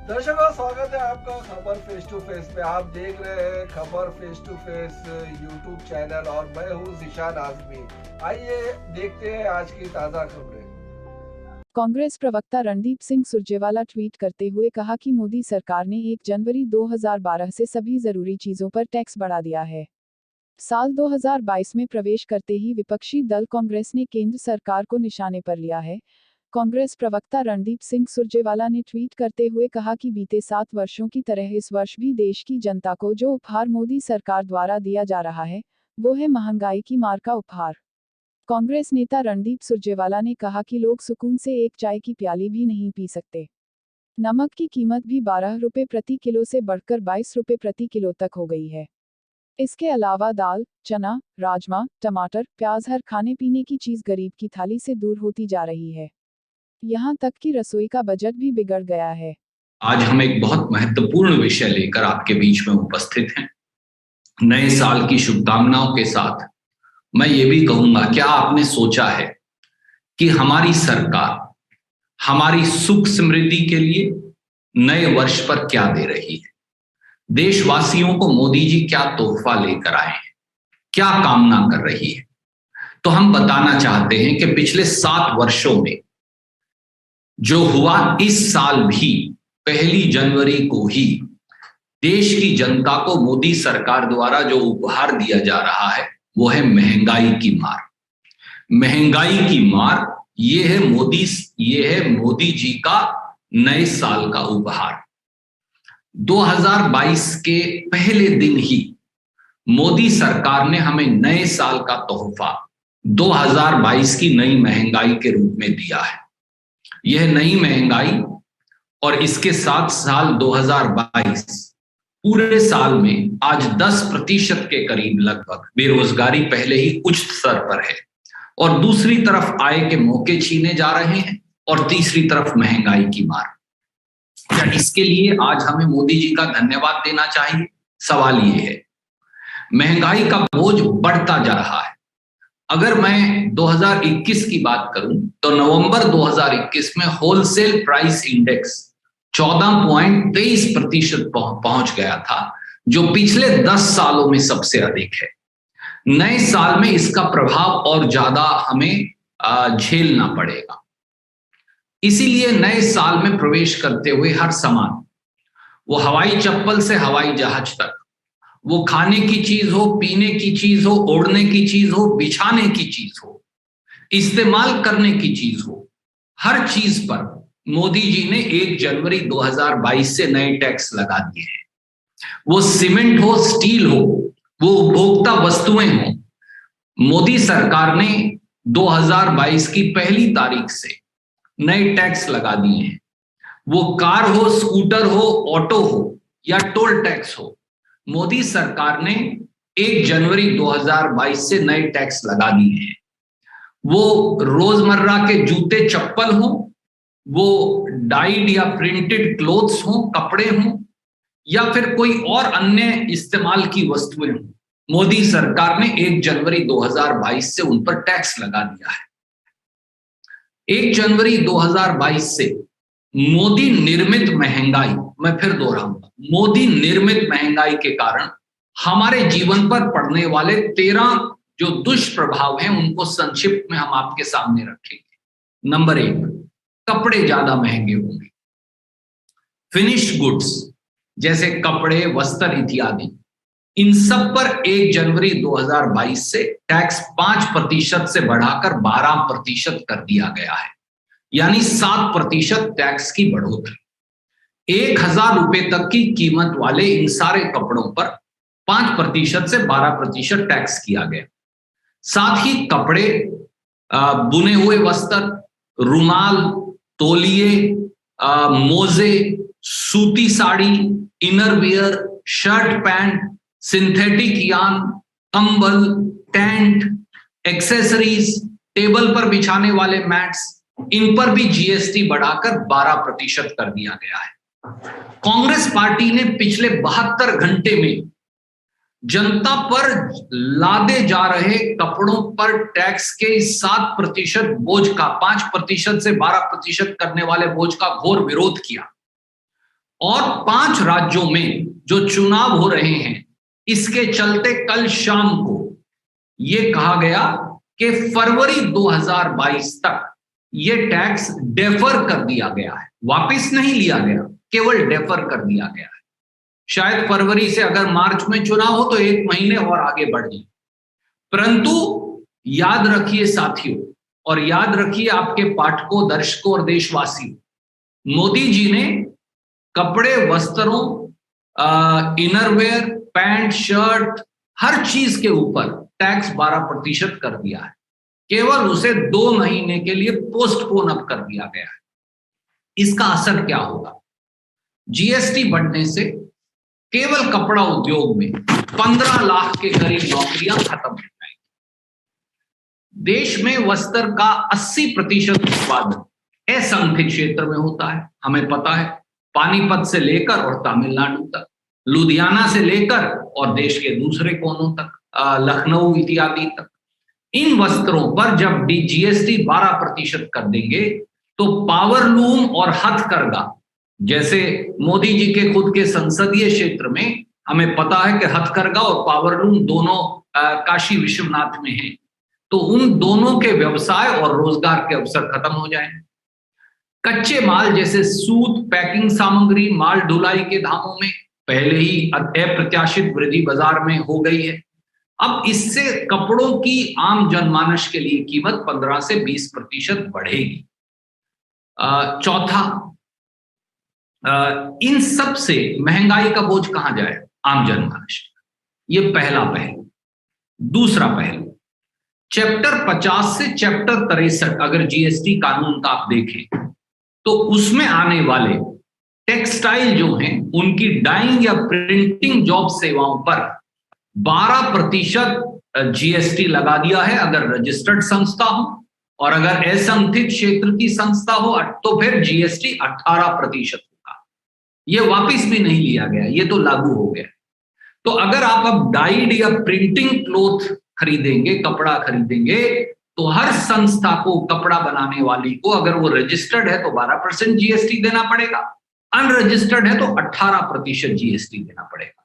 दर्शकों, स्वागत है आपका खबर फेस टू फेस में। आप देख रहे हैं खबर face to face YouTube channel और मैं हूं ज़ीशान आज़मी। आइए देखते हैं आज की ताज़ा खबरें। कांग्रेस प्रवक्ता रणदीप सिंह सुरजेवाला ट्वीट करते हुए कहा कि मोदी सरकार ने 1 जनवरी 2012 से सभी जरूरी चीजों पर टैक्स बढ़ा दिया है। साल 2022 में प्रवेश करते ही विपक्षी दल कांग्रेस ने केंद्र सरकार को निशाने पर लिया है। कांग्रेस प्रवक्ता रणदीप सिंह सुरजेवाला ने ट्वीट करते हुए कहा कि बीते 7 वर्षों की तरह इस वर्ष भी देश की जनता को जो उपहार मोदी सरकार द्वारा दिया जा रहा है, वो है महंगाई की मार का उपहार। कांग्रेस नेता रणदीप सुरजेवाला ने कहा कि लोग सुकून से एक चाय की प्याली भी नहीं पी सकते। नमक की कीमत भी 12 रुपये प्रति किलो से बढ़कर 22 रुपये प्रति किलो तक हो गई है। इसके अलावा दाल, चना, राजमा, टमाटर, प्याज हर खाने पीने की चीज गरीब की थाली से दूर होती जा रही है। यहाँ तक कि रसोई का बजट भी बिगड़ गया है। आज हम एक बहुत महत्वपूर्ण विषय लेकर आपके बीच में उपस्थित हैं। नए साल की शुभकामनाओं के साथ मैं ये भी कहूंगा, क्या आपने सोचा है कि हमारी सरकार हमारी सुख समृद्धि के लिए नए वर्ष पर क्या दे रही है? देशवासियों को मोदी जी क्या तोहफा लेकर आए हैं, क्या कामना कर रही है? तो हम बताना चाहते हैं कि पिछले 7 वर्षों में जो हुआ, इस साल भी 1 जनवरी को ही देश की जनता को मोदी सरकार द्वारा जो उपहार दिया जा रहा है वो है महंगाई की मार। महंगाई की मार, ये है मोदी जी का नए साल का उपहार। 2022 के पहले दिन ही मोदी सरकार ने हमें नए साल का तोहफा 2022 की नई महंगाई के रूप में दिया है। यह नई महंगाई और इसके साथ साल 2022 पूरे साल में आज 10% के करीब लगभग बेरोजगारी पहले ही उच्च स्तर पर है, और दूसरी तरफ आय के मौके छीने जा रहे हैं, और तीसरी तरफ महंगाई की मार। क्या इसके लिए आज हमें मोदी जी का धन्यवाद देना चाहिए? सवाल ये है। महंगाई का बोझ बढ़ता जा रहा है। अगर मैं 2021 की बात करूं तो नवंबर 2021 में होलसेल प्राइस इंडेक्स 14.23% पहुंच गया था, जो पिछले 10 सालों में सबसे अधिक है। नए साल में इसका प्रभाव और ज्यादा हमें झेलना पड़ेगा। इसीलिए नए साल में प्रवेश करते हुए हर सामान, वो हवाई चप्पल से हवाई जहाज तक, वो खाने की चीज हो, पीने की चीज हो, ओढ़ने की चीज हो, बिछाने की चीज हो, इस्तेमाल करने की चीज हो, हर चीज पर मोदी जी ने 1 जनवरी 2022 से नए टैक्स लगा दिए हैं। वो सीमेंट हो, स्टील हो, वो उपभोक्ता वस्तुएं हो, मोदी सरकार ने 2022 की पहली तारीख से नए टैक्स लगा दिए हैं। वो कार हो, स्कूटर हो, ऑटो हो या टोल टैक्स हो, मोदी सरकार ने 1 जनवरी 2022 से नए टैक्स लगा दिए हैं। वो रोजमर्रा के जूते चप्पल हो, वो डाइड या प्रिंटेड क्लोथ्स हो, कपड़े हो, या फिर कोई और अन्य इस्तेमाल की वस्तुएं हो, मोदी सरकार ने 1 जनवरी 2022 से उन पर टैक्स लगा दिया है। 1 जनवरी 2022 से मोदी निर्मित महंगाई, मैं फिर दोहराऊंगा, मोदी निर्मित महंगाई के कारण हमारे जीवन पर पड़ने वाले 13 जो दुष्प्रभाव हैं उनको संक्षिप्त में हम आपके सामने रखेंगे। नंबर 1, कपड़े ज्यादा महंगे होंगे। फिनिश्ड गुड्स जैसे कपड़े, वस्त्र इत्यादि, इन सब पर 1 जनवरी 2022 से टैक्स 5% से बढ़ाकर 12% कर दिया गया है, यानी 7% टैक्स की बढ़ोतरी। 1000 रुपए तक की कीमत वाले इन सारे कपड़ों पर 5% से 12% टैक्स किया गया। साथ ही कपड़े, बुने हुए वस्त्र, रुमाल, तौलिए, मोजे, सूती sari, innerwear, shirt pant, synthetic yarn, कंबल, टेंट, एक्सेसरीज, टेबल पर बिछाने वाले मैट्स, इन पर भी जीएसटी बढ़ाकर 12% कर दिया गया है। कांग्रेस पार्टी ने पिछले 72 घंटे में जनता पर लादे जा रहे कपड़ों पर टैक्स के 7% बोझ का, 5% से 12% करने वाले बोझ का घोर विरोध किया और 5 राज्यों में जो चुनाव हो रहे हैं, इसके चलते कल शाम को यह कहा गया कि फरवरी 2022 तक यह टैक्स डेफर कर दिया गया है, वापस नहीं लिया गया, केवल डेफर कर दिया गया है। शायद फरवरी से अगर मार्च में चुनाव हो तो 1 महीने और आगे बढ़ जाए। परंतु याद रखिए साथियों, और याद रखिए आपके पाठकों, दर्शकों और देशवासियों, मोदी जी ने कपड़े, वस्त्रों, इनरवेयर, पैंट, शर्ट, हर चीज के ऊपर टैक्स 12% कर दिया है। केवल उसे 2 महीने के लिए पोस्टपोन अप कर दिया गया है। इसका असर क्या होगा? जीएसटी बढ़ने से केवल कपड़ा उद्योग में 15 लाख के करीब नौकरियां खत्म हो जाएंगी। देश में वस्त्र का 80% उत्पादन असंगठित क्षेत्र में होता है। हमें पता है, पानीपत से लेकर और तमिलनाडु तक, लुधियाना से लेकर और देश के दूसरे कोनों तक, लखनऊ इत्यादि तक। इन वस्त्रों पर जब जीएसटी 12% कर देंगे तो पावरलूम और हथकरघा, जैसे मोदी जी के खुद के संसदीय क्षेत्र में हमें पता है कि हथकरघा और पावरलूम दोनों काशी विश्वनाथ में हैं, तो उन दोनों के व्यवसाय और रोजगार के अवसर खत्म हो जाएंगे। कच्चे माल जैसे सूत, पैकिंग सामग्री, माल ढुलाई के दामों में पहले ही अप्रत्याशित वृद्धि बाजार में हो गई है। अब इससे कपड़ों की आम जनमानस के लिए कीमत 15 से 20% बढ़ेगी। चौथा, इन सब से महंगाई का बोझ कहां जाए? आम जनमानस। ये पहला पहलू। दूसरा पहलू, चैप्टर 50 से चैप्टर 63 अगर जीएसटी कानून का आप देखें तो उसमें आने वाले टेक्सटाइल जो हैं उनकी डाइंग या प्रिंटिंग जॉब सेवाओं पर 12% जीएसटी लगा दिया है अगर रजिस्टर्ड संस्था हो, और अगर असंगठित क्षेत्र की संस्था हो तो फिर जीएसटी 18% होगा। यह वापिस भी नहीं लिया गया, ये तो लागू हो गया। तो अगर आप अब डाइड या प्रिंटिंग क्लोथ खरीदेंगे, कपड़ा खरीदेंगे, तो हर संस्था को, कपड़ा बनाने वाली को, अगर वो रजिस्टर्ड है तो 12% जीएसटी देना पड़ेगा, अनरजिस्टर्ड है तो 18% जीएसटी देना पड़ेगा।